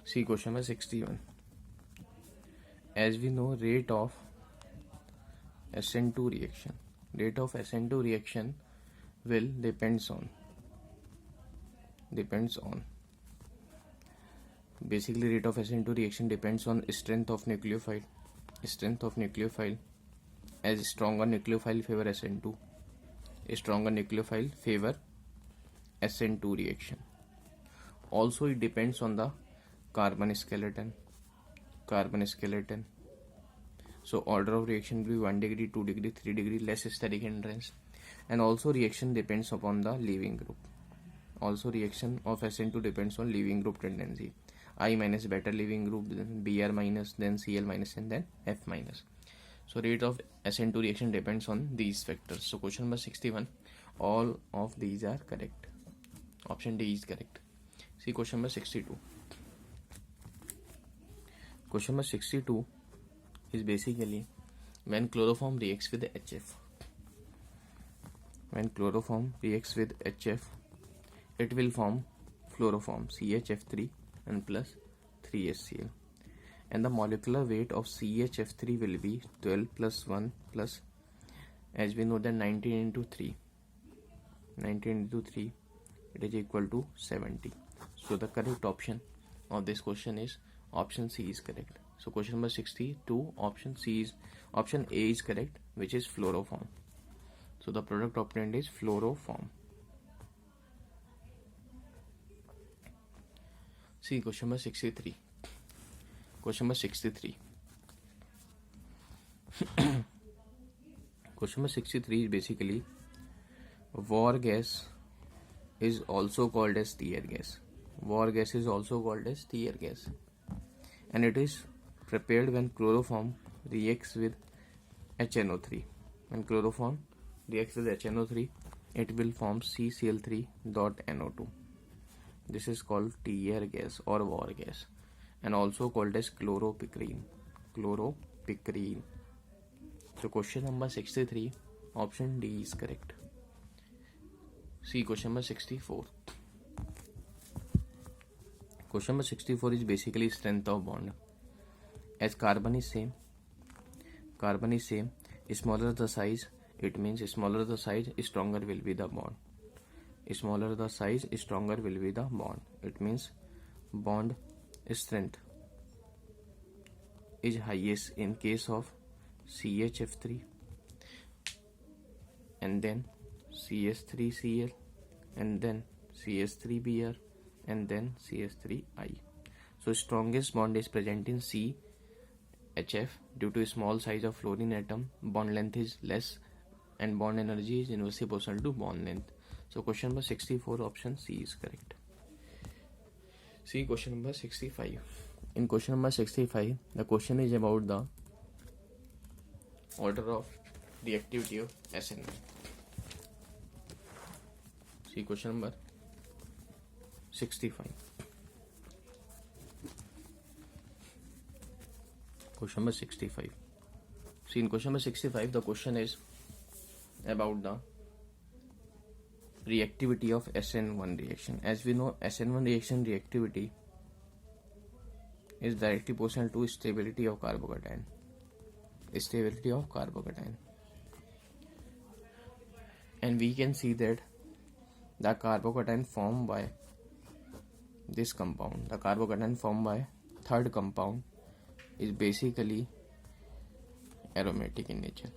See question number 61. As we know, rate of SN2 reaction will depends on basically rate of SN2 reaction depends on strength of nucleophile. As stronger nucleophile favor SN2, stronger nucleophile favor SN2 reaction. Also it depends on the carbon skeleton. So order of reaction will be 1 degree, 2 degree, 3 degree, less steric hindrance. And also reaction depends upon the leaving group. Also reaction of SN2 depends on leaving group tendency. I minus better leaving group, then Br minus, then Cl minus, and then F minus. So rate of SN2 reaction depends on these factors. So question number 61, all of these are correct. Option D is correct. See question number 62. Question number 62 is basically when chloroform reacts with HF. When chloroform reacts with HF, it will form fluoroform CHF3 and plus 3HCl. And the molecular weight of CHF3 will be 12 plus 1 plus, as we know that 19 into 3, it is equal to 70. So the correct option of this question is option C is correct. So question number 62, option A is correct, which is fluoroform. So the product obtained is fluoroform. See question number 63. Question number 63. Question number 63 is basically war gas is also called as tear gas. War gas is also called as tear gas, and it is prepared when chloroform reacts with HNO3. When chloroform reacts with HNO3, it will form CCl3.NO2. This is called tear gas or war gas, and also called as chloropicrin. So question number 63, option D is correct. See question number 64. Question number 64 is basically strength of bond. As carbon is same, smaller the size, it means smaller the size, stronger will be the bond. Smaller the size, stronger will be the bond. It means bond strength is highest in case of CHF3 and then CH3Cl and then CH3Br and then CH3I. So strongest bond is present in CHF due to small size of fluorine atom, bond length is less and bond energy is inversely proportional to bond length. So question number 64, option C is correct. See question number 65. In question number 65, the question is about the order of reactivity of SN1. See question number 65. Question number 65. See in question number 65, the question is about the reactivity of SN1 reaction. As we know, SN1 reaction reactivity is directly proportional to stability of carbocation. And we can see that the carbocation formed by this compound, the carbocation formed by third compound, is basically aromatic in nature.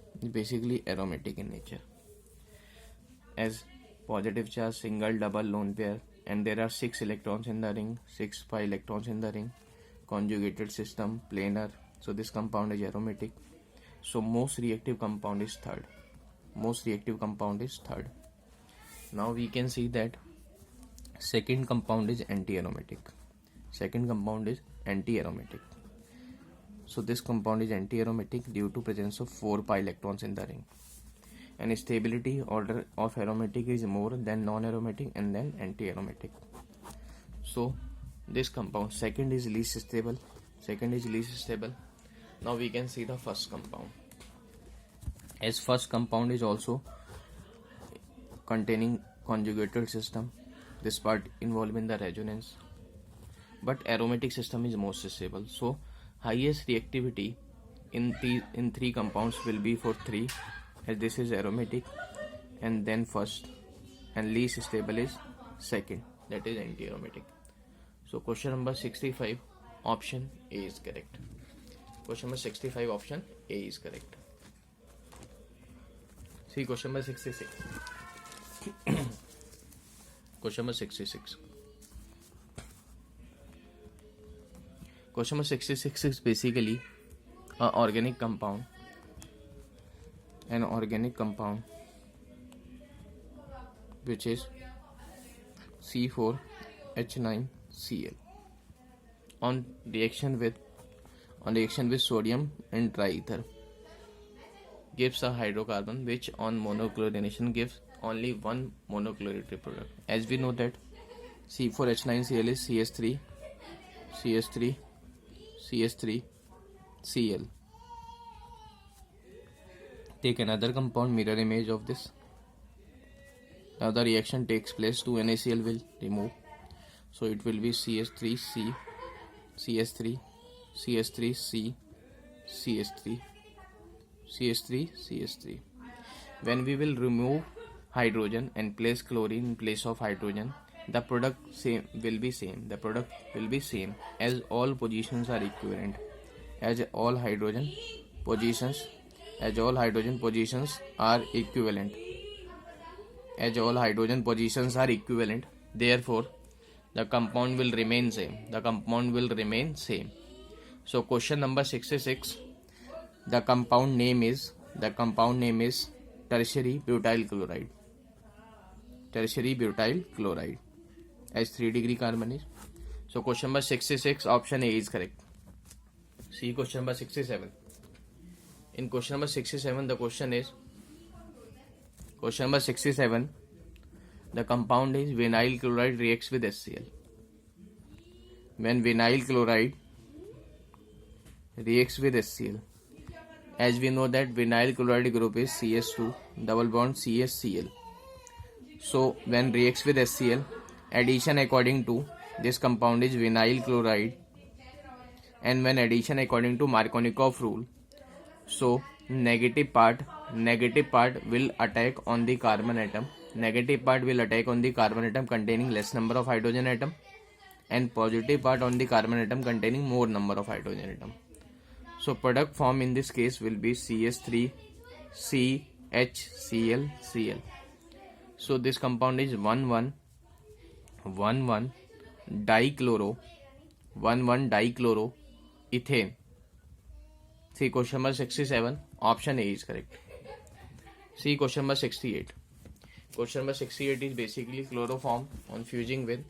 As positive charge, single, double, lone pair, and there are 6 electrons in the ring, 6 pi electrons in the ring, conjugated system, planar. So this compound is aromatic. So most reactive compound is third. Now we can see that second compound is anti-aromatic. So this compound is anti-aromatic due to presence of 4 pi electrons in the ring. And stability order of aromatic is more than non-aromatic and then anti-aromatic. So this compound second is least stable. Now we can see the first compound. As first compound is also containing conjugated system, this part involved in the resonance, but aromatic system is most stable. So highest reactivity in three compounds will be for 3, as this is aromatic, and then first, and least stable is second, that is anti-aromatic. So question number 65, option A is correct. Question number 65, option A is correct. See question number 66. Question number 66. Question number 66 is basically an organic compound. An organic compound which is C4H9Cl on reaction with sodium and dry ether gives a hydrocarbon which on monochlorination gives only one monochloratory product. As we know that C4H9Cl is CH3Cl. Take another compound, mirror image of this. Now the reaction takes place, 2 NaCl will remove, so it will be CH3C, CH3, CH3C, CH3, CH3, CH3. When we will remove hydrogen and place chlorine in place of hydrogen, the product will be same. The product will be same, as all positions are equivalent. As all hydrogen positions are equivalent. As all hydrogen positions are equivalent, therefore the compound will remain same. So question number 66, the compound name is tertiary butyl chloride, as 3 degree carbon is. So question number 66, option A is correct. See question number 67. In question number 67, the question number 67, the compound is vinyl chloride reacts with HCl. When vinyl chloride reacts with HCl, as we know that vinyl chloride group is CH2 double bond CHCl. So when reacts with HCl, addition according to this compound is vinyl chloride, and when addition according to Markovnikov rule, so negative part will attack on the carbon atom. Negative part will attack on the carbon atom containing less number of hydrogen atom, and positive part on the carbon atom containing more number of hydrogen atom. So product form in this case will be CH3CHCl. So this compound is 1,1 dichloro ethane. See question number 67, option A is correct. See question number 68. Question number 68 is basically chloroform on fusing with.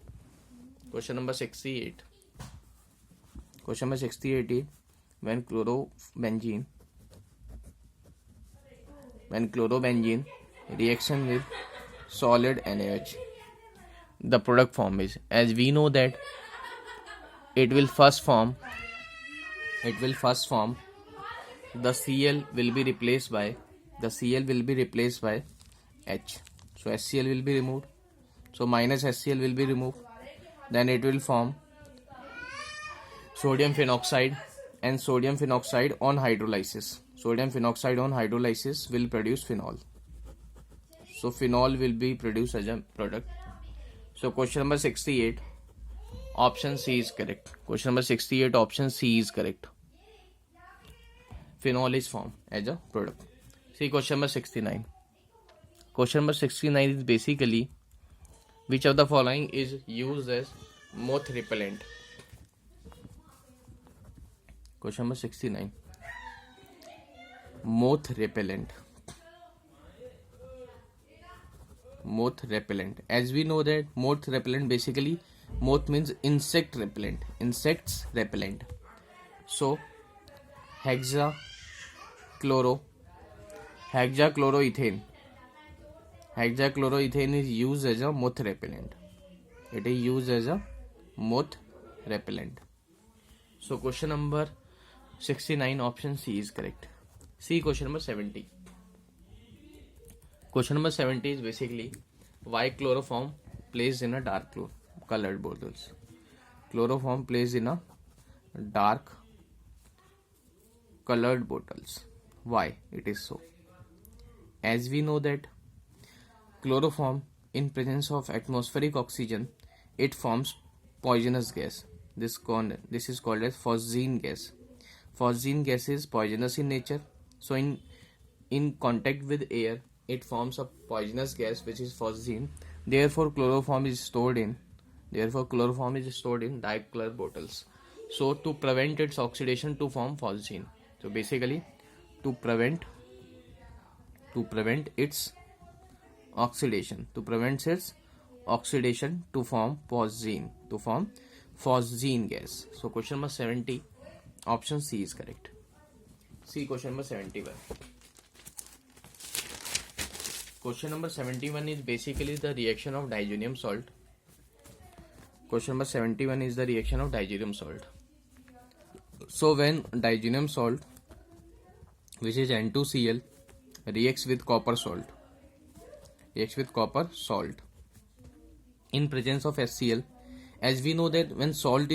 Question number 68. Question number 68 is when chlorobenzene reaction with solid NaOH, the product form is, as we know that it will first form the Cl will be replaced by H. So HCl will be removed. So minus HCl will be removed. Then it will form sodium phenoxide, and sodium phenoxide on hydrolysis. Sodium phenoxide on hydrolysis will produce phenol. So phenol will be produced as a product. So question number 68, option C is correct. Question number 68, option C is correct. Phenol is formed as a product. See question number 69. Question number 69 is basically which of the following is used as moth repellent. Question number 69. Moth repellent. As we know that moth repellent, basically moth means insects repellent. So hexachloroethane is used as a moth repellent. It is used as a moth repellent. So question number 69, option C is correct. See question number 70. Question number 70 is basically why chloroform placed in a dark colored bottles. chloroform placed in a dark colored bottles. Why it is so? As we know that chloroform, in presence of atmospheric oxygen, it forms poisonous gas. This is called as phosgene gas. Phosgene gas is poisonous in nature. So in contact with air, it forms a poisonous gas which is phosgene. Therefore, chloroform is stored in dark color bottles. So to prevent its oxidation to form phosgene. So basically, to prevent its oxidation to form phosgene gas. So question number 70, option C is correct. See question number 71. Question number 71 is basically the reaction of diazonium salt. Question number 71 is the reaction of diazonium salt. So when diazonium salt, which is N2Cl, reacts with copper salt in presence of HCl, as we know that when copper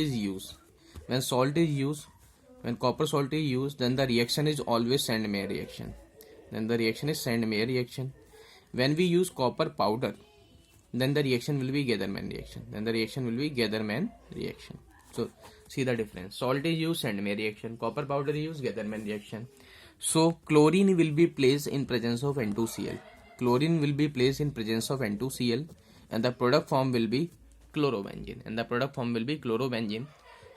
salt is used, then the reaction is always Sandmeyer reaction. When we use copper powder, then the reaction will be Gatherman reaction. So see the difference. Salt is used, Sandmeyer reaction. Copper powder is used, Gatherman reaction. So chlorine will be placed in presence of N2Cl. And the product form will be chlorobenzene.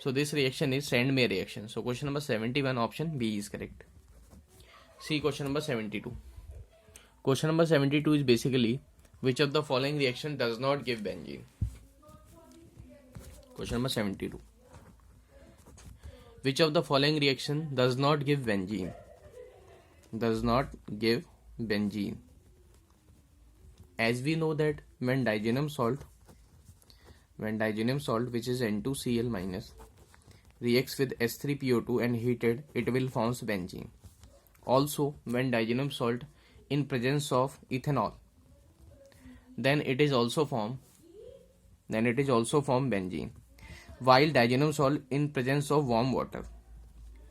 So this reaction is Sandmeyer reaction. So question number 71, option B is correct. See question number 72. Question number 72 is basically, which of the following reaction does not give benzene? Question number 72. Which of the following reaction does not give benzene? As we know that when diazonium salt, which is N2Cl minus, reacts with H3PO2 and heated, it will form benzene. Also, when diazonium salt in presence of ethanol, then it is also form benzene. While diazonium salt in presence of warm water,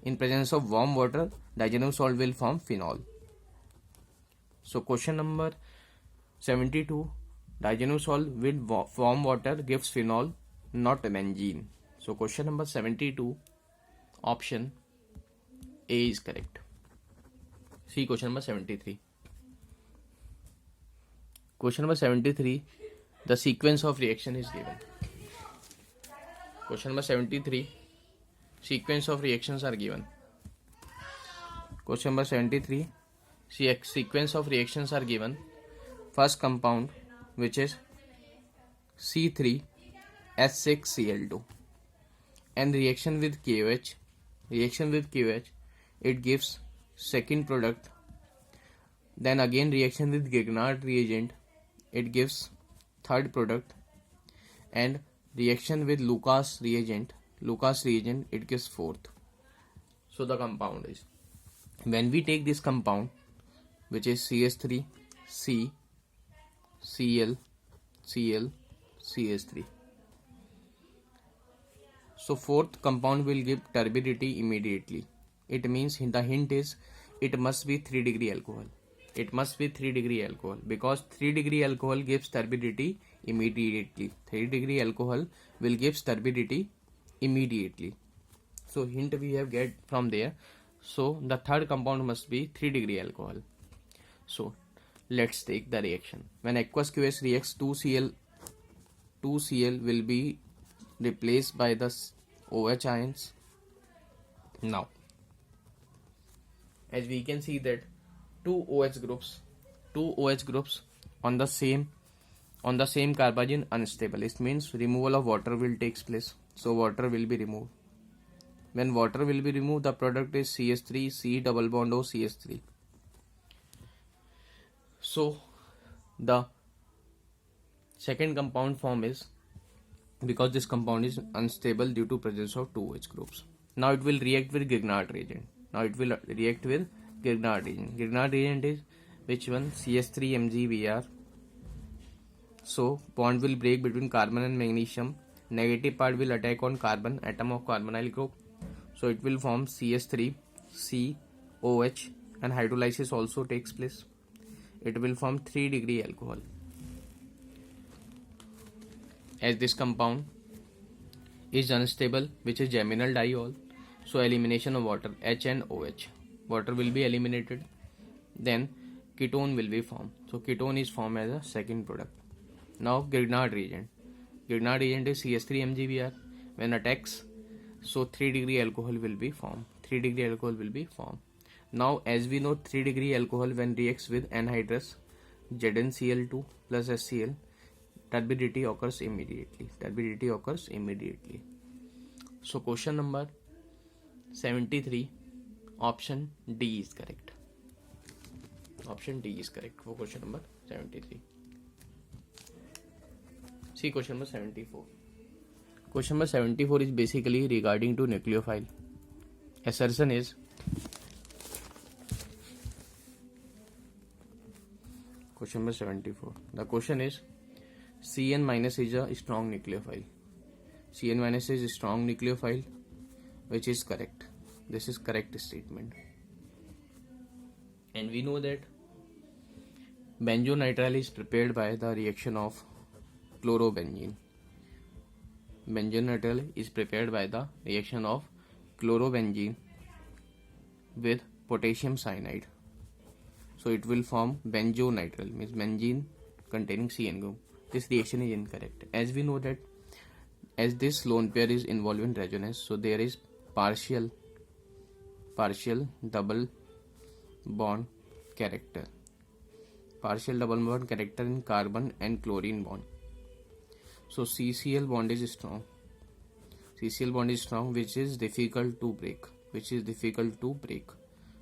diazonium salt will form phenol. So question number 72, diazonium salt with warm water gives phenol, not benzene. So question number 72, option A is correct. See question number 73. Question number 73, the sequence of reaction is given. Question number 73, sequence of reactions are given. Question number 73, sequence of reactions are given. First compound, which is C3H6Cl2, and reaction with KOH, it gives second product. Then again reaction with Grignard reagent, it gives third product, and reaction with Lucas reagent, it gives fourth. So the compound is, when we take this compound, which is CH3, C, Cl, Cl, CH3. So fourth compound will give turbidity immediately. It means the hint is it must be 3 degree alcohol. Because 3 degree alcohol gives turbidity immediately. 3 degree alcohol will give turbidity immediately. So hint we have get from there. So the third compound must be 3 degree alcohol. So let's take the reaction. When aqueous QH reacts, 2Cl will be replaced by the OH ions. Now, as we can see that two OH groups on the same carbazine unstable. It means removal of water will take place. So water will be removed. When water will be removed, the product is CH3, C double bond O CH3. So the second compound form is, because this compound is unstable due to presence of two OH groups. Now it will react with Grignard reagent. Grignard reagent is which one? CH3 MgBr. So bond will break between carbon and magnesium. negative part will attack on carbon atom of carbonyl group, so it will form CH3 COH, and hydrolysis also takes place. It will form 3 degree alcohol, as this compound is unstable, which is geminal diol. So elimination of water, H and OH, water will be eliminated, then ketone will be formed. So ketone is formed as a second product. Now Grignard reagent. Grignard reagent is CH3 MgBr. When attacks, so 3 degree alcohol will be formed. 3 degree alcohol will be formed. Now as we know, 3 degree alcohol when reacts with anhydrous ZnCl2 plus HCl, turbidity occurs immediately. Turbidity occurs immediately. So question number 73, option D is correct. Option D is correct for question number 73. See question number 74. Question number 74 is basically regarding to nucleophile. Assertion is question number 74. The question is Cn minus is a strong nucleophile. Cn minus is a strong nucleophile, which is correct. This is correct statement. And we know that benzonitrile is prepared by the reaction of chlorobenzene. Benzonitrile is prepared by the reaction of chlorobenzene with potassium cyanide. So it will form benzonitrile, means benzene containing Cn group. This reaction is incorrect, as we know that as this lone pair is involved in resonance, so there is partial double bond character. Partial double bond character in carbon and chlorine bond. So CCl bond is strong. CCl bond is strong, which is difficult to break.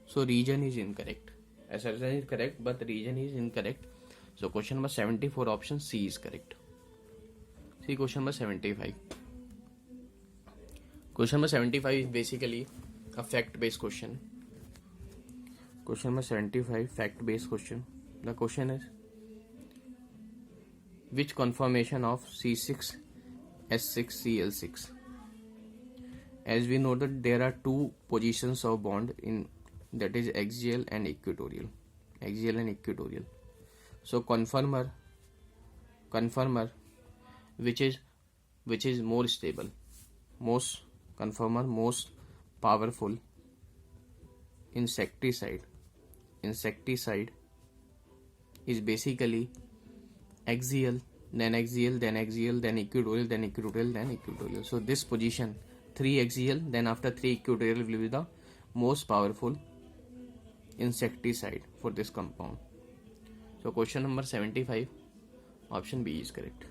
So region is incorrect. Assertion is correct, but region is incorrect. So question number 74, option C is correct. See question number 75. Question number 75 is basically a fact-based question. Question number 75, fact-based question. The question is, which conformation of C6H6Cl6? As we know that there are two positions of bond in, that is axial and equatorial. So conformer, which is more stable, most powerful insecticide is basically axial, then equatorial. So this position, 3 axial, then after 3 equatorial will be the most powerful insecticide for this compound. So question number 75, option B is correct.